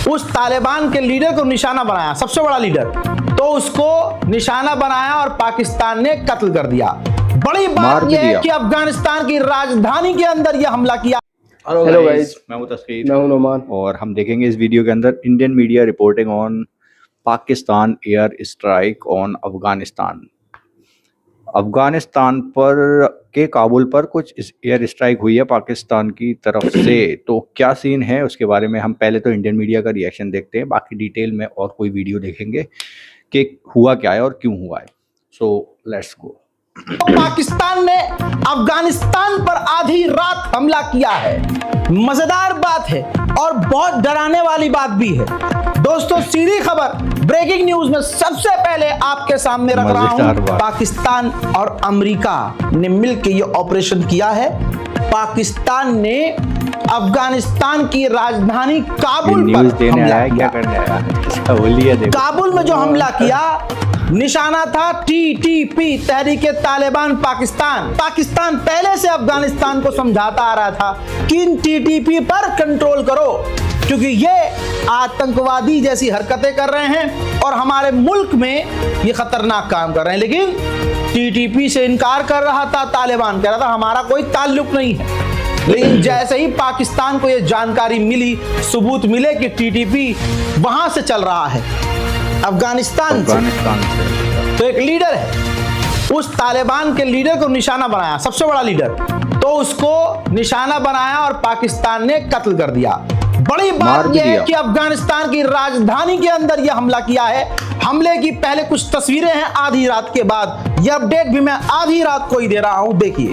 उस तालिबान के लीडर को निशाना बनाया, सबसे बड़ा लीडर, तो उसको निशाना बनाया और पाकिस्तान ने कत्ल कर दिया। बड़ी बात यह है कि अफगानिस्तान की राजधानी के अंदर यह हमला किया। हेलो गाइस, मैं हूं तस्कीर, मैं हूं नोमान और हम देखेंगे इस वीडियो के अंदर Indian media reporting on Pakistan air strike on Afghanistan पर के काबुल पर कुछ एयर स्ट्राइक हुई है पाकिस्तान की तरफ से। तो क्या सीन है उसके बारे में हम पहले तो इंडियन मीडिया का रिएक्शन देखते हैं, बाकी डिटेल में और कोई वीडियो देखेंगे कि हुआ क्या है और क्यों हुआ है। So let's go. पाकिस्तान ने अफगानिस्तान पर आधी रात हमला किया है। मजेदार बात है और बहुत डराने वाली बात भी है। दोस्तों, सीधी खबर ब्रेकिंग न्यूज में सबसे पहले आपके सामने रख रहा हूं। पाकिस्तान और अमेरिका ने मिलकर यह ऑपरेशन किया है। पाकिस्तान ने अफगानिस्तान की राजधानी काबुल पर हमला किया। काबुल में जो हमला किया निशाना था टीटीपी, तहरीके तालिबान पाकिस्तान। पाकिस्तान पहले से अफगानिस्तान को समझाता आ रहा था कि इन टीटीपी पर कंट्रोल करो, क्योंकि ये आतंकवादी जैसी हरकतें कर रहे हैं और हमारे मुल्क में ये खतरनाक काम कर रहे हैं। लेकिन टीटीपी से इनकार कर रहा था तालिबान, कह रहा था हमारा कोई ताल्लुक नहीं है। लेकिन जैसे ही पाकिस्तान को ये जानकारी मिली, सबूत मिले कि टीटीपी वहां से चल रहा है, अफगानिस्तान से, तो एक लीडर है, उस तालिबान के लीडर को निशाना बनाया, सबसे बड़ा लीडर, तो उसको निशाना बनाया और पाकिस्तान ने कत्ल कर दिया। बड़ी बात यह है कि अफगानिस्तान की राजधानी के अंदर यह हमला किया है। हमले की पहले कुछ तस्वीरें हैं आधी रात के बाद, यह अपडेट भी मैं आधी रात को ही दे रहा हूं, देखिए।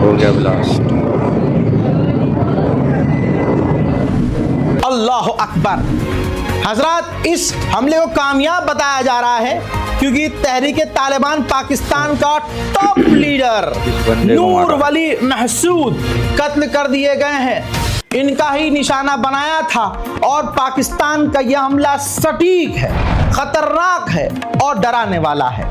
हो गया ब्लास्ट। अल्लाह अकबर। हजरत, इस हमले को कामयाब बताया जा रहा है क्योंकि तहरीके तालिबान पाकिस्तान का टॉप लीडर नूर वली महसूद कत्ल कर दिए गए हैं। इनका ही निशाना बनाया था और पाकिस्तान का यह हमला सटीक है, खतरनाक है और डराने वाला है।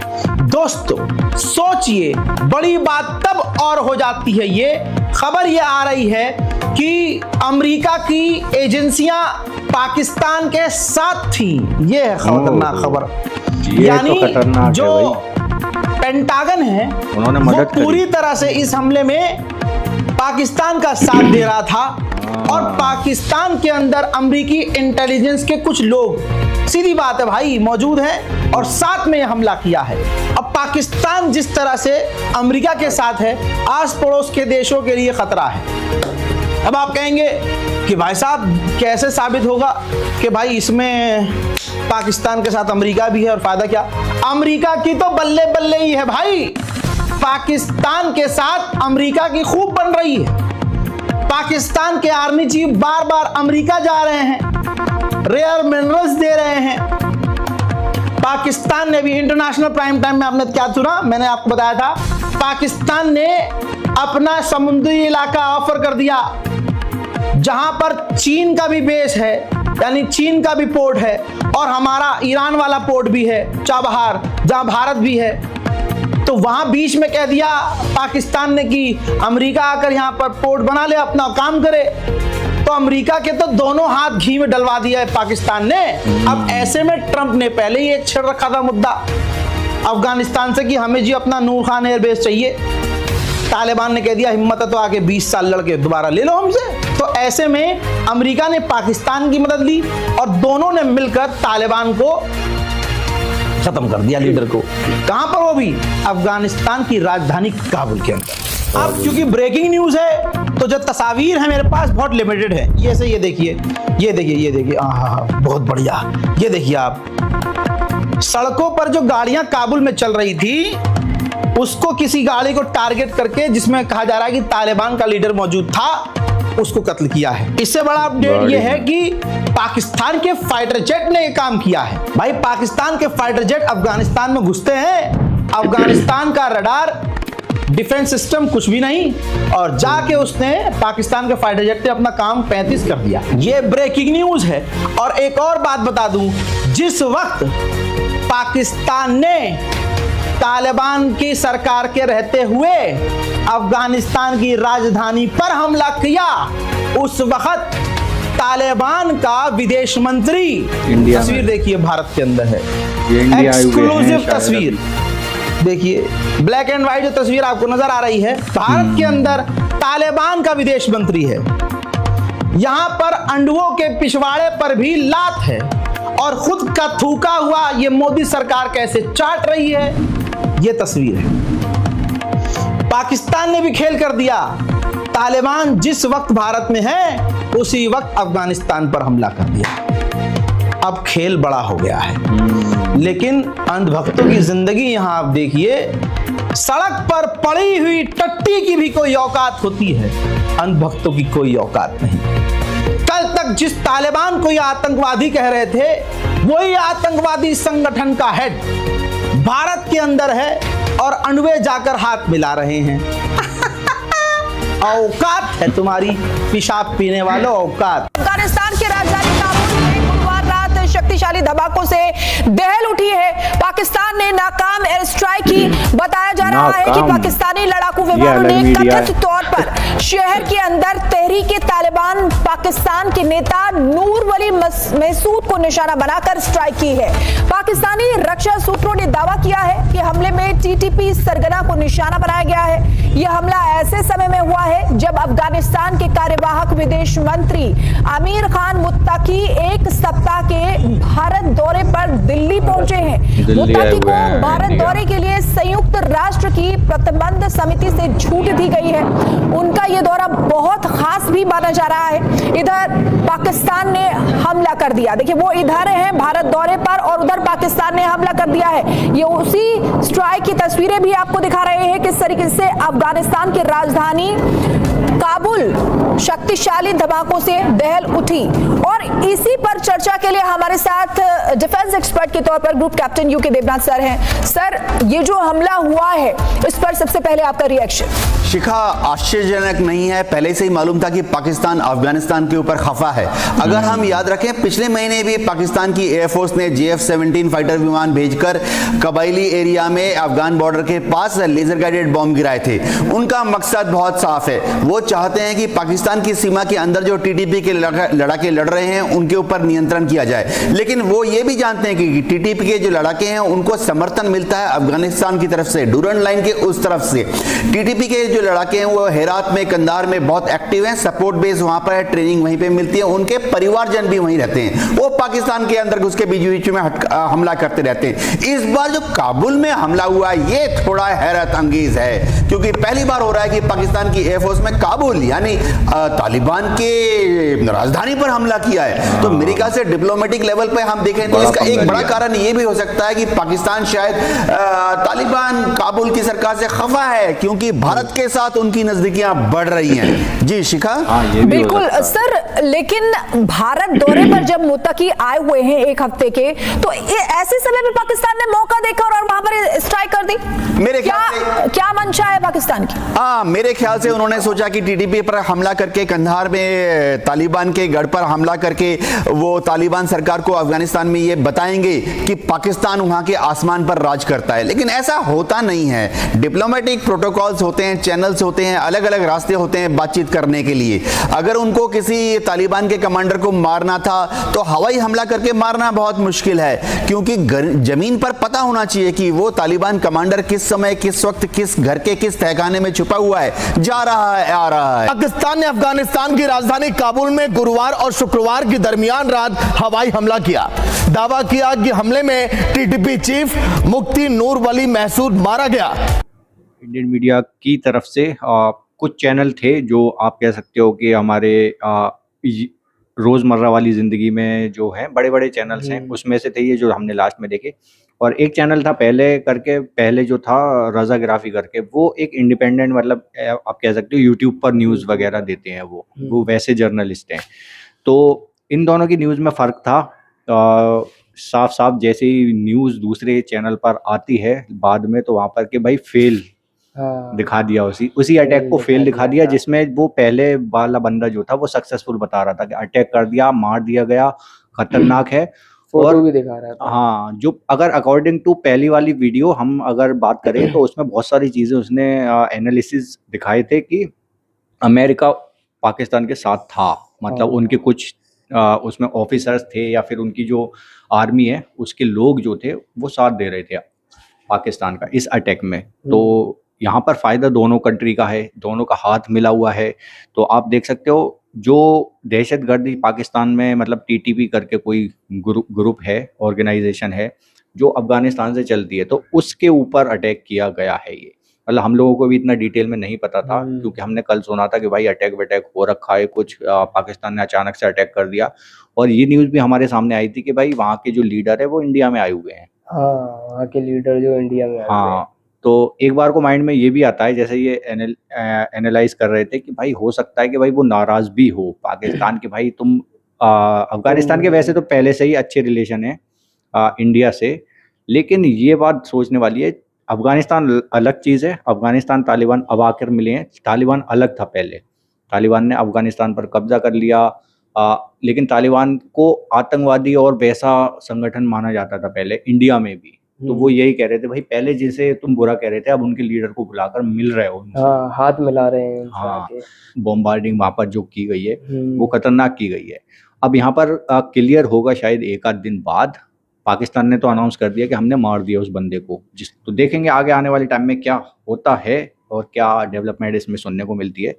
दोस्तों, सोचिए, बड़ी बात तब और हो जाती है। ये खबर ये आ रही है कि अमेरिका की एजेंसियां पाकिस्तान के साथ थी। ये है खतरनाक खबर। यानी तो जो पेंटागन है वो पूरी तरह से इस हमले में पाकिस्तान का साथ दे रहा था और पाकिस्तान के अंदर अमेरिकी इंटेलिजेंस के कुछ लोग, सीधी बात है भाई, मौजूद हैं और साथ में यह हमला किया है। अब पाकिस्तान जिस तरह से अमेरिका के साथ है, आस पड़ोस के देशों के लिए खतरा है। अब आप कहेंगे कि भाई साहब कैसे साबित होगा कि भाई इसमें पाकिस्तान के साथ अमेरिका भी है और फायदा क्या? अमेरिका की तो बल्ले बल्ले ही है भाई। पाकिस्तान के साथ अमेरिका की खूब बन रही है। पाकिस्तान के आर्मी चीफ बार बार अमेरिका जा रहे हैं, रेयर मिनरल्स दे रहे हैं। पाकिस्तान ने भी इंटरनेशनल प्राइम टाइम में, आपने क्या सुना, मैंने आपको बताया था, पाकिस्तान ने अपना समुद्री इलाका ऑफर कर दिया जहां पर चीन का भी बेस है, यानी चीन का भी पोर्ट है और हमारा ईरान वाला पोर्ट भी है चाबहार, जहां भारत भी है। तो वहां बीच में कह दिया पाकिस्तान ने कि अमेरिका आकर यहां पर पोर्ट बना ले, अपना काम करे। तो अमेरिका के तो दोनों हाथ घी में डलवा दिया है पाकिस्तान ने। अब ऐसे में ट्रंप ने पहले ही एक छेड़ रखा था मुद्दा अफगानिस्तान से कि हमें जी अपना नूर खान एयरबेस चाहिए। तालिबान ने कह दिया हिम्मत है तो आके 20 साल लड़के दोबारा ले लो हमसे। तो ऐसे में अमेरिका ने पाकिस्तान की मदद ली और दोनों ने मिलकर तालिबान को खत्म कर दिया, लीडर को। कहां पर? वो भी अफगानिस्तान की राजधानी काबुल के अंदर। अब क्योंकि ब्रेकिंग न्यूज है तो जो तस्वीर है मेरे पास बहुत लिमिटेड है। ये से ये देखिए, ये देखिए, ये देखिए, बहुत बढ़िया। ये देखिए आप, सड़कों पर जो गाड़ियां काबुल में चल रही थी उसको किसी गाड़ी को टारगेट करके, जिसमें कहा जा रहा है कि तालिबान का लीडर मौजूद था, उसको कत्ल किया है। इससे बड़ा अपडेट यह है कि पाकिस्तान के फाइटर जेट ने यह काम किया है। भाई पाकिस्तान के फाइटर जेट अफगानिस्तान में घुसते हैं, अफगानिस्तान का रडार डिफेंस सिस्टम कुछ भी नहीं, और जाके उसने पाकिस्तान के फाइटर जेट ने अपना काम 35 कर दिया। ये ब्रेकिंग न्यूज है। और एक और बात बता दूं, जिस वक्त पाकिस्तान ने तालिबान की सरकार के रहते हुए अफगानिस्तान की राजधानी पर हमला किया, उस वक्त तालिबान का विदेश मंत्री, तस्वीर देखिए भारत के अंदर है, एक्सक्लूसिव तस्वीर देखिए, ब्लैक एंड व्हाइट जो तस्वीर आपको नजर आ रही है, भारत के अंदर तालिबान का विदेश मंत्री है। यहां पर अंडुओं के पिछवाड़े पर भी लात है, और खुद का थूका हुआ ये मोदी सरकार कैसे चाट रही है, ये तस्वीर है। पाकिस्तान ने भी खेल कर दिया। तालिबान जिस वक्त भारत में है, उसी वक्त अफगानिस्तान पर हमला कर दिया। अब खेल बड़ा हो गया है। लेकिन अंधभक्तों की जिंदगी यहां आप देखिए, सड़क पर पड़ी हुई टट्टी की भी कोई औकात होती है, अंधभक्तों की कोई औकात नहीं। कल तक जिस तालिबान को ये आतंकवादी कह रहे थे, वही आतंकवादी संगठन का हेड भारत के अंदर है, और अंडवे जाकर हाथ मिला रहे हैं। औकात है तुम्हारी, पेशाब पीने वालों, औकात। अफगानिस्तान की राजधानी काबुल में गुरुवार रात शक्तिशाली धमाकों से दहल उठी है। पाकिस्तान ने नाकाम एयर स्ट्राइक की। बताया जा रहा है कि पाकिस्तानी लड़ाकू विमानों ने कथित तौर पर शहर के अंदर तहरीके तालिबान पाकिस्तान के नेता नूर वली महसूद को निशाना बनाकर स्ट्राइक की है। पाकिस्तानी रक्षा सूत्रों ने दावा किया है कि हमले में टीटीपी सरगना को निशाना बनाया गया है। यह हमला ऐसे समय में हुआ है जब अफगानिस्तान के कार्यवाहक विदेश मंत्री आमिर खान मुत्तकी एक सप्ताह के भारत दौरे पर दिल्ली पहुंचे हैं। मुत्तकी को भारत दौरे के लिए संयुक्त राष्ट्र की प्रतिबंध समिति से छूट दी गई है। उनका यह दौरा बहुत खास भी माना जा रहा है। इधर पाकिस्तान ने हमला कर दिया। देखिए, वो इधर हैं भारत दौरे पर, और उधर पाकिस्तान ने हमला कर दिया है। ये उसी स्ट्राइक की तस्वीरें भी आपको दिखा रहे हैं किस तरीके से अफगानिस्तान की राजधानी काबुल शक्तिशाली धमाकों से दहल उठी। और इसी पर चर्चा के लिए हमारे साथ डिफेंस एक्सपर्ट के तौर पर group captain UK Devnath sir हैं। सर, ये जो हमला हुआ है, इस पर सबसे पहले आपका रिएक्शन। शिखा, आश्चर्यजनक नहीं है, पहले से ही मालूम था कि पाकिस्तान अफगानिस्तान के ऊपर खफा है। अगर हम याद रखें, पिछले महीने भी पाकिस्तान की एयरफोर्स ने JF-17 फाइटर विमान भेजकर कबायली एरिया में अफगान बॉर्डर के पास लेजर गाइडेड बॉम्ब गिराए थे। उनका मकसद बहुत साफ है, वो चाहते हैं कि पाकिस्तान की सीमा के अंदर जो टीटीपी के लड़ाके लड़ रहे हैं, उनके ऊपर नियंत्रण किया जाए। लेकिन वो ये भी जानते हैं कि टीटीपी के जो लड़ाके हैं, उनको समर्थन मिलता है अफगानिस्तान की तरफ से, डूरन लाइन के उस तरफ से। टीटीपी के जो लड़ाके हैं वो हेरात में, कंधार में बहुत एक्टिव हैं, सपोर्ट बेस वहां पर है, ट्रेनिंग वहीं पे मिलती है, उनके परिवारजन भी वहीं रहते हैं। वो पाकिस्तान के अंदर घुस के बीच में हमला करते रहते हैं। इस बार जो काबुल में हमला हुआ, ये थोड़ा हैरत अंगेज है, क्योंकि पहली बार हो रहा है कि पाकिस्तान की एयरफोर्स में काबुल यानी तालिबान के राजधानी पर हमला किया है। तो मेरे ख्याल से डिप्लोमेटिक लेवल पे हम देखें तो इसका एक बड़ा कारण ये भी हो सकता है कि पाकिस्तान शायद तालिबान काबुल की सरकार से खफा है, क्योंकि भारत के साथ उनकी नजदीकियां बढ़ रही हैं। जी शिखा। बिल्कुल सर, लेकिन भारत दौरे पर जब मुत्तकी आए हुए हैं एक हफ्ते के, तो ऐसे समय में पाकिस्तान ने मौका देखा और वहां पर स्ट्राइक कर दी। मेरे क्या मंशा है पाकिस्तान की? मेरे ख्याल से उन्होंने सोचा कि टीटीपी पर हमला करके, कंधार में तालिबान के गढ़ पर हमला करके वो तालिबान सरकार को अफगानिस्तान में ये बताएंगे कि पाकिस्तान वहां के आसमान पर राज करता है। लेकिन ऐसा होता नहीं है। डिप्लोमेटिक प्रोटोकॉल्स होते हैं, चैनल्स होते हैं, अलग अलग रास्ते होते हैं बातचीत करने के लिए। अगर उनको किसी तालिबान के कमांडर को मारना था तो हवाई हमला करके मारना बहुत मुश्किल है, क्योंकि जमीन पर पता होना चाहिए कि वो तालिबान कमांडर किस समय, किस वक्त, किस घर के किस तहखाने में छुपा हुआ है, जा रहा है, आ रहा है। पाकिस्तान ने अफगानिस्तान की राजधानी काबुल में गुरुवार और शुक्रवार की दरमियान रात हवाई हमला किया। दावा किया कि हमले में टीटीपी चीफ मुफ्ती नूर वली महसूद मारा गया। इंडियन मीडिया की तरफ से कुछ चैनल थे जो आप कह सकते हो कि हमारे रोजमर्रा वाली जिंदगी में जो है बड़े बड़े चैनल्स हैं, उसमें से थे ये जो हमने लास्ट में देखे। और एक चैनल था पहले जो था रजाग्राफी करके, वो एक इंडिपेंडेंट मतलब आप कह सकते हो यूट्यूब पर न्यूज़ वगैरह देते हैं वो वैसे जर्नलिस्ट हैं। तो इन दोनों की न्यूज़ में फ़र्क था। साफ साफ जैसे ही न्यूज़ दूसरे चैनल पर आती है बाद में, तो वहाँ पर कि भाई फेल दिखा दिया, उसी अटैक को फेल दिखा दिया, जिसमें वो पहले वाला बंदा जो था वो सक्सेसफुल बता रहा था कि अटैक कर दिया, मार दिया गया, खतरनाक है। फोटो भी दिखा रहा था। हाँ, जो अगर अकॉर्डिंग टू पहली वाली वीडियो हम अगर बात करें तो उसमें बहुत सारी चीज़ें उसने एनालिसिस दिखाए थे कि अमेरिका पाकिस्तान के साथ था, मतलब उनके कुछ उसमें ऑफिसर्स थे या फिर उनकी जो आर्मी है उसके लोग जो थे वो साथ दे रहे थे पाकिस्तान का इस अटैक में। तो यहाँ पर फ़ायदा दोनों कंट्री का है, दोनों का हाथ मिला हुआ है। तो आप देख सकते हो जो दहशतगर्दी पाकिस्तान में मतलब टीटीपी करके कोई ग्रुप है, ऑर्गेनाइजेशन है जो अफ़गानिस्तान से चलती है, तो उसके ऊपर अटैक किया गया है ये। मतलब हम लोगों को भी इतना डिटेल में नहीं पता था, क्योंकि हमने कल सुना था कि भाई अटैक वटैक हो रखा है कुछ, पाकिस्तान ने अचानक से अटैक कर दिया। और ये न्यूज़ भी हमारे सामने आई थी कि भाई वहाँ के जो लीडर है वो इंडिया में आए हुए हैं। हाँ, वहाँ के लीडर जो इंडिया में आए हुए हैं। हाँ, तो एक बार को माइंड में ये भी आता है, जैसे ये एनालाइज कर रहे थे कि भाई हो सकता है कि भाई वो नाराज़ भी हो पाकिस्तान के, भाई तुम अफ़गानिस्तान के वैसे तो पहले से ही अच्छे रिलेशन है इंडिया से, लेकिन ये बात सोचने वाली है, अफ़गानिस्तान अलग चीज़ है, अफ़गानिस्तान तालिबान अब आकर मिले हैं, तालिबान अलग था पहले, तालिबान ने अफ़गानिस्तान पर कब्ज़ा कर लिया, लेकिन तालिबान को आतंकवादी और वैसा संगठन माना जाता था पहले इंडिया में भी। तो वो यही कह रहे थे भाई पहले जिसे तुम बुरा कह रहे थे अब उनके लीडर को बुलाकर मिल रहे हो उनसे। हाँ, हाथ मिला रहे हैं उनसे हाँ, आके। बॉम्बार्डिंग वहाँ पर जो की गई है वो खतरनाक की गई है। अब यहाँ पर क्लियर होगा शायद एक आध दिन बाद। पाकिस्तान ने तो अनाउंस कर दिया कि हमने मार दिया उस बंदे को, तो देखेंगे आगे आने वाले टाइम में क्या होता है और क्या डेवलपमेंट इसमें सुनने को मिलती है।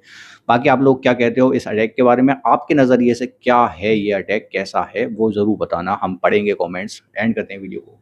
बाकी आप लोग क्या कहते हो इस अटैक के बारे में, आपके नज़रिए से क्या है ये अटैक, कैसा है वो ज़रूर बताना, हम पढ़ेंगे कमेंट्स। एंड करते हैं वीडियो को।